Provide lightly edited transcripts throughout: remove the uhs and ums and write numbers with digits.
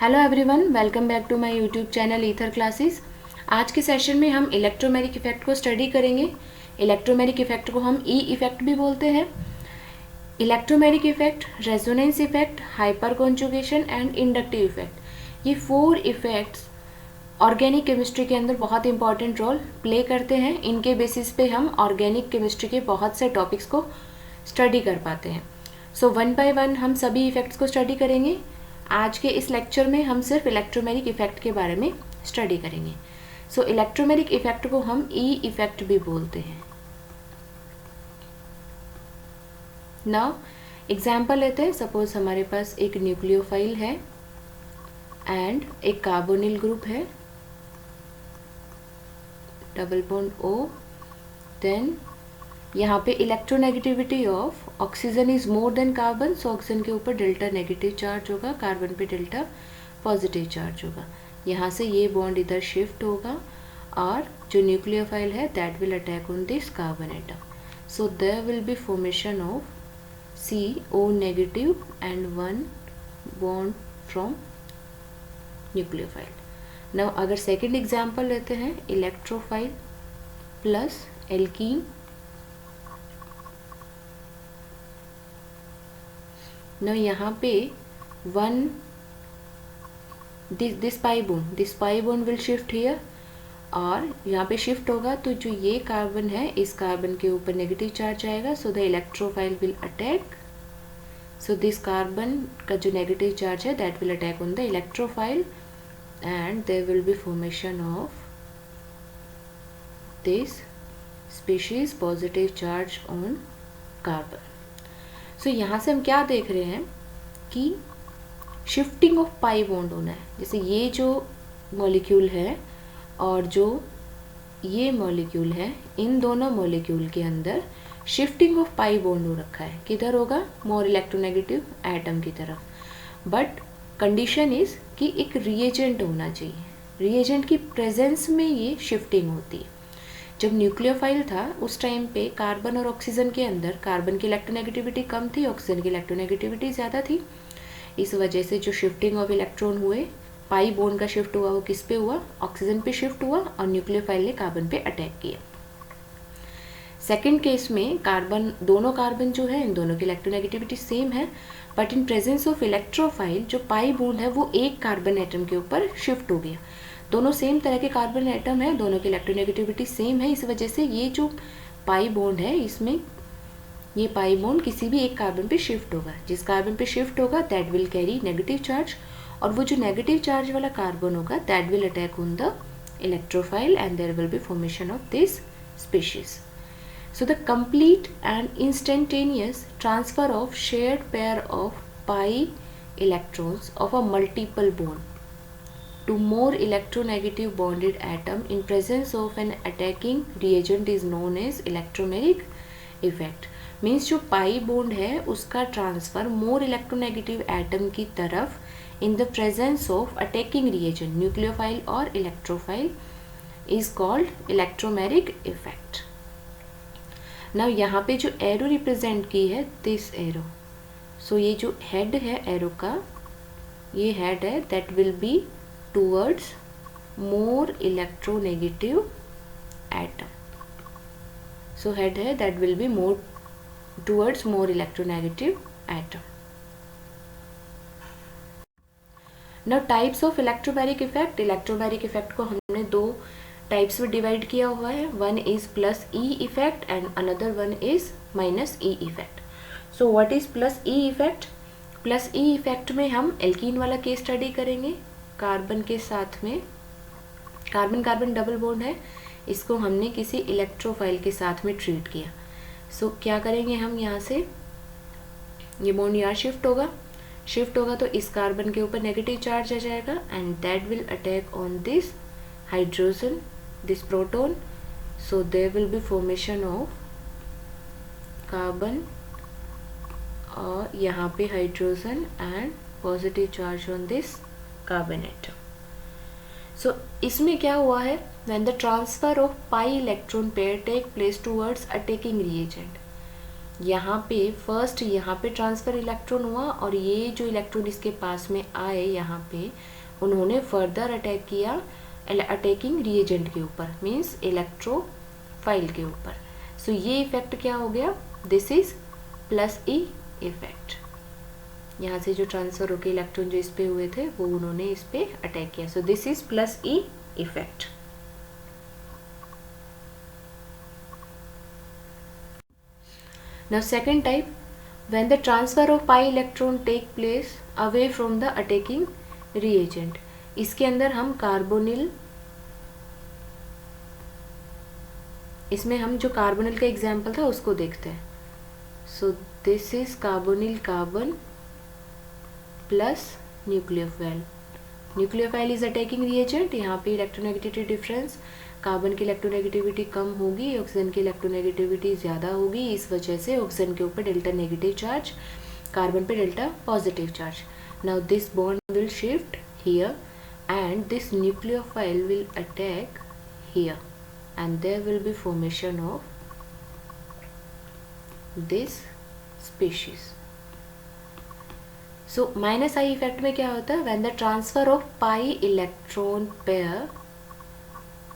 Hello everyone, welcome back to my YouTube channel ether classes. आज के session में हम इलेक्ट्रोमैग्नेटिक इफेक्ट को स्टडी करेंगे। इलेक्ट्रोमैग्नेटिक इफेक्ट को हम ई इफेक्ट भी बोलते हैं। Electromagnetic effect, resonance effect, hyperconjugation and inductive effect, ये 4 इफेक्ट्स ऑर्गेनिक केमिस्ट्री के अंदर बहुत इंपॉर्टेंट रोल प्ले करते हैं। इनके बेसिस पे हम ऑर्गेनिक केमिस्ट्री के बहुत से टॉपिक्स को स्टडी कर पाते हैं। सो वन बाय वन हम सभी इफेक्ट्स को स्टडी करेंगे। आज के इस लेक्चर में हम सिर्फ इलेक्ट्रोमैग्नेटिक इफेक्ट के बारे में स्टडी करेंगे। सो इलेक्ट्रोमैग्नेटिक इफेक्ट को हम ई इफेक्ट भी बोलते हैं। नाउ एग्जाम्पल लेते हैं। सपोज हमारे पास एक न्यूक्लियोफाइल है एंड एक कार्बोनिल ग्रुप है, डबल बॉन्ड O। देन यहाँ पे electronegativity of oxygen is more than carbon, so oxygen के ऊपर डेल्टा नेगेटिव चार्ज होगा, कार्बन पे डेल्टा पॉजिटिव चार्ज होगा। यहाँ से ये बॉन्ड इधर शिफ्ट होगा और जो न्यूक्लियोफाइल है that will attack on this carbon atom. So there will be formation of CO negative and 1 bond from nucleophile. Now अगर सेकेंड एग्जाम्पल लेते हैं, इलेक्ट्रोफाइल प्लस एल्कीन। ना यहाँ पे this pi bond will shift here और यहाँ पे shift होगा तो जो ये कार्बन है इस कार्बन के ऊपर नेगेटिव चार्ज आएगा, so the electrophile will attack. So this carbon का जो नेगेटिव चार्ज है that will attack on the electrophile and there will be formation of this species positive charge on carbon. So यहाँ से हम क्या देख रहे हैं कि शिफ्टिंग ऑफ पाई बॉन्ड होना है। जैसे ये जो मॉलिक्यूल है और जो ये मॉलिक्यूल है, इन दोनों मॉलिक्यूल के अंदर शिफ्टिंग ऑफ पाई बॉन्ड हो रखा है। किधर होगा? मोर इलेक्ट्रोनेगेटिव एटम की तरफ। बट कंडीशन इज कि एक रिएजेंट होना चाहिए। रिएजेंट की प्रेजेंस में ये शिफ्टिंग होती है। जब न्यूक्लियोफाइल था उस टाइम पे कार्बन और ऑक्सीजन के अंदर कार्बन की इलेक्ट्रोनेगेटिविटी कम थी, ऑक्सीजन की इलेक्ट्रोनेगेटिविटी ज़्यादा थी। इस वजह से जो शिफ्टिंग ऑफ इलेक्ट्रॉन हुए, पाई बॉन्ड का शिफ्ट हुआ, वो किस पे हुआ? ऑक्सीजन पे शिफ्ट हुआ और न्यूक्लियोफाइल ने कार्बन पे अटैक किया। सेकेंड केस में दोनों कार्बन जो है इन दोनों की इलेक्ट्रोनेगेटिविटी सेम है, but in presence of electrophile जो पाई बॉन्ड है वो एक कार्बन एटम के ऊपर शिफ्ट हो गया। दोनों सेम तरह के कार्बन एटम है, दोनों की इलेक्ट्रोनेगेटिविटी सेम है। इस वजह से ये जो पाई बॉन्ड है इसमें ये पाई बॉन्ड किसी भी एक कार्बन पे शिफ्ट होगा। जिस कार्बन पे शिफ्ट होगा that will carry negative charge और वो जो नेगेटिव चार्ज वाला कार्बन होगा that will attack on the electrophile and there will be formation of this species. So the complete and instantaneous transfer of shared pair of pi electrons of a multiple bond to more electronegative bonded atom in presence of an attacking reagent is known as electromagnetic effect. Means जो pi bond है उसका transfer more electronegative atom की तरफ in the presence of attacking reagent nucleophile और electrophile is called electromagnetic effect. Now यहाँ पे जो arrow represent की है दिस एरो, सो ये जो हेड है एरो का, ये हेड है that will be towards more electronegative atom. So head है that will be more towards more electronegative atom. Now types of electromagnetic effect. Electromagnetic effect को हमने दो टाइप्स में डिवाइड किया हुआ है। One is plus E effect and another one is minus E effect. So what is plus E effect? Plus E effect में हम alkene वाला केस स्टडी करेंगे। कार्बन के साथ में कार्बन कार्बन डबल बॉन्ड है, इसको हमने किसी इलेक्ट्रोफाइल के साथ में ट्रीट किया। सो क्या करेंगे हम, यहाँ से ये बॉन्ड यहाँ शिफ्ट होगा तो इस कार्बन के ऊपर नेगेटिव चार्ज आ जाएगा and that will attack on this hydrogen, this proton. So there will be formation of carbon और यहाँ पे hydrogen and positive charge on this carbon atom. So इसमें क्या हुआ है? When the transfer of pi electron pair take place towards attacking reagent, यहाँ पे first यहाँ पे ट्रांसफ़र इलेक्ट्रॉन हुआ और ये जो इलेक्ट्रॉन इसके पास में आए यहाँ पे उन्होंने फर्दर अटैक किया अटैकिंग रिएजेंट के ऊपर, मीन्स इलेक्ट्रोफाइल के ऊपर। सो ये इफेक्ट क्या हो गया, this is plus E effect. यहाँ से जो ट्रांसफ़र होकर इलेक्ट्रॉन जो इस पे हुए थे वो उन्होंने इस पे अटैक किया। So this is plus E effect. Now second type, when the transfer of pi electron take place away from the attacking reagent। इसके अंदर हम कार्बोनिल, इसमें हम जो कार्बोनिल का एग्जाम्पल था उसको देखते हैं। So this is carbonyl carbon plus nucleophile. Nucleophile is attacking reagent. यहाँ पे इलेक्ट्रोनेगेटिविटी डिफरेंस, कार्बन की इलेक्ट्रोनेगेटिविटी कम होगी, ऑक्सीजन की इलेक्ट्रोनेगेटिविटी ज़्यादा होगी, इस वजह से ऑक्सीजन के ऊपर डेल्टा नेगेटिव चार्ज, कार्बन पे delta positive charge. Now this bond will shift here and this nucleophile will attack here and there will be formation of this species. So minus I effect में क्या होता है, when the transfer of pi electron pair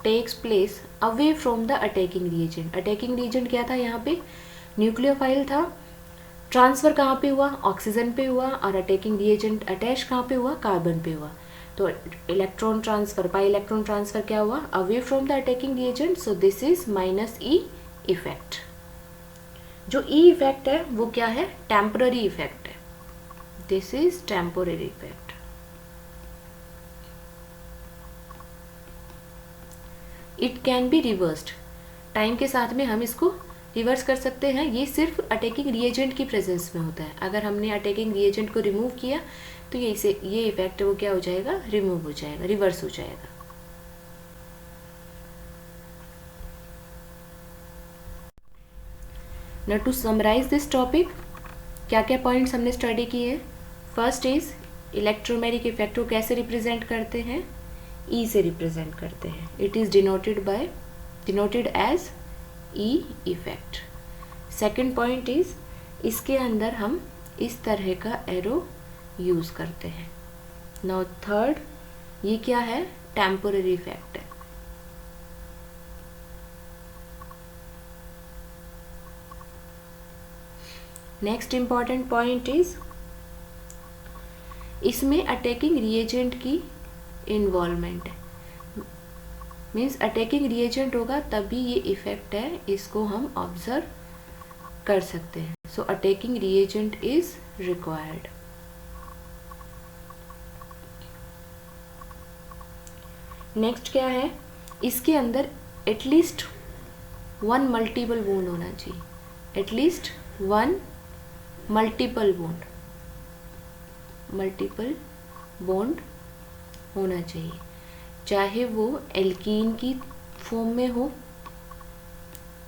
takes place away from the attacking reagent. Attacking reagent क्या था, यहाँ पे nucleophile था। Transfer कहाँ पे हुआ, ऑक्सीजन पे हुआ, और अटैकिंग रिएजेंट अटैच कहाँ पे हुआ, कार्बन पे हुआ। तो electron transfer, pi electron transfer क्या हुआ, away from the attacking reagent. So this is minus E effect. जो ई इफेक्ट है वो क्या है, टेम्पररी इफेक्ट है। This is temporary effect. It can be reversed. Time के साथ में हम इसको रिवर्स कर सकते हैं। ये सिर्फ अटैकिंग रिएजेंट की प्रेजेंस में होता है। अगर हमने अटैकिंग रिएजेंट को रिमूव किया तो ये इफेक्ट वो क्या हो जाएगा, रिमूव हो जाएगा, रिवर्स हो जाएगा। Now to summarise this topic, क्या क्या पॉइंट्स हमने स्टडी किए। फर्स्ट इज इलेक्ट्रोमैग्नेटिक इफेक्ट को कैसे रिप्रेजेंट करते हैं, ई से रिप्रेजेंट करते हैं। It is denoted as E effect. Second point is इसके अंदर हम इस तरह का एरो यूज करते हैं। नाउ थर्ड, ये क्या है, टेम्पोररी इफेक्ट है। नेक्स्ट इंपॉर्टेंट पॉइंट इज इसमें अटैकिंग रिएजेंट की इन्वॉल्वमेंट है। मीन्स अटैकिंग रिएजेंट होगा तभी ये इफेक्ट है, इसको हम ऑब्जर्व कर सकते हैं। So attacking reagent is required. Next क्या है, इसके अंदर एटलीस्ट वन मल्टीपल बॉन्ड होना चाहिए। एटलीस्ट वन मल्टीपल बॉन्ड होना चाहिए, चाहे वो एल्कीन की फॉर्म में हो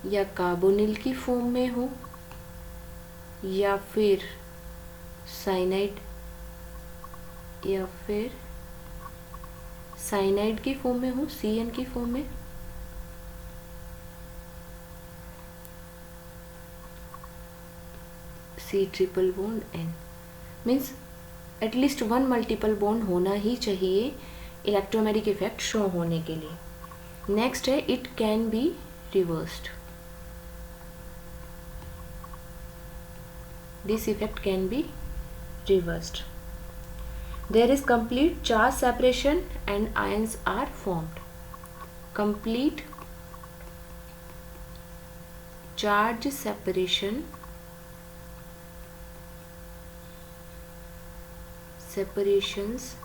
या कार्बोनिल की फॉर्म में हो या फिर साइनाइड की फॉर्म में हो, CN की फॉर्म में। C triple bond N means at least one multiple bond होना ही चाहिए इलेक्ट्रोमैग्नेटिक इफेक्ट शो होने के लिए। नेक्स्ट है it can be reversed. This effect can be reversed. There is complete charge separation and ions are formed. कंप्लीट चार्ज separations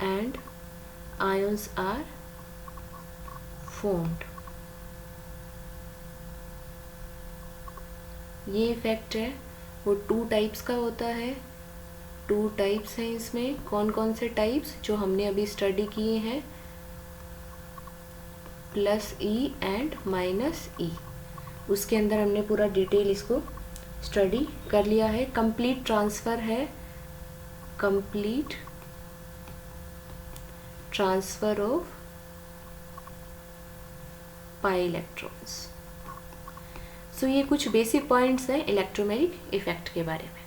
and ions are formed। ये effect है वो टू टाइप्स का होता है। टू टाइप्स हैं इसमें। कौन कौन से टाइप्स, जो हमने अभी स्टडी किए हैं, +E एंड -E। उसके अंदर हमने पूरा डिटेल इसको स्टडी कर लिया है। कंप्लीट ट्रांसफ़र है, complete transfer of pi electrons. So ये कुछ बेसिक पॉइंट्स हैं इलेक्ट्रोमैग्नेटिक इफेक्ट के बारे में।